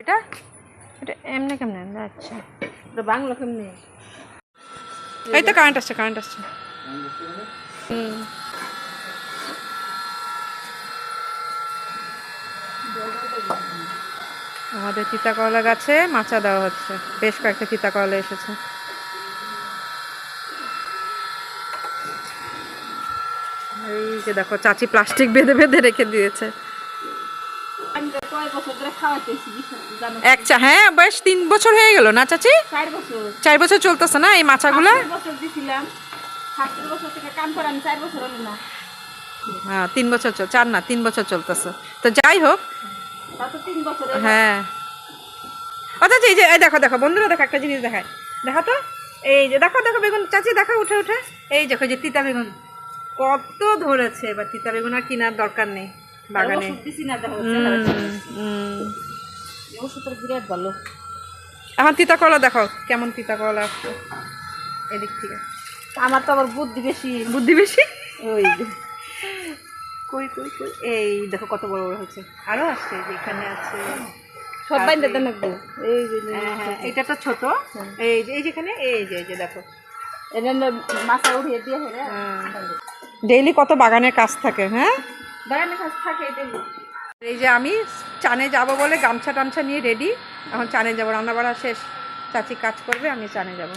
এটা এটা এমনি কেমনে? আচ্ছা, এটা বাংলা কেমনে? এই তো কারেন্ট আসছে আমাদের তিতা করলা গাছে মাচা দেওয়া হচ্ছে, বেশ কয়েকটা তিতা করলা এসেছে। এই যে দেখো চাচি প্লাস্টিক বেঁধে বেঁধে রেখে দিয়েছে। হ্যাঁ বেশ 3 বছর হয়ে গেল না চাচি? 4 বছর চলতেছে না এই মাচাগুলা? হ্যাঁ 3 বছর 4 না 3 বছর চলতেছে। তো যাই হোক, হ্যাঁ অথচ এই যে দেখো দেখো বন্ধুরা, দেখো একটা জিনিস দেখায়, দেখো তো, এই যে দেখো দেখো বেগুন চাচি, দেখো উঠে উঠে, এই দেখো যে তিতা বেগুন কত ধরেছে। এবার তিতা বেগুন আর কেনার দরকার নেই বাগানে। এখন তিতা করলা দেখো কেমন তিতা করলা আসছে এদিক থেকে। আমার তো আবার বুদ্ধি বেশি। ওই যে কই কই কই, এই দেখো কত বড় বড় হচ্ছে, আরো আসছে, যে এখানে আছে সব বাইন্দা দেন একটু। এই যে এটা তো ছোট, এই যে এই যেখানে, এই যে দেখো মাথা উঠিয়ে দিয়ে ডেইলি কত বাগানের কাজ থাকে। হ্যাঁ বাগানের কাজ থাকে। এই যে আমি চানে যাব বলে গামছা টামছা নিয়ে রেডি, এখন চানে যাবো, রান্না বাড়া শেষ, চাচি কাজ করবে, আমি চানে যাব।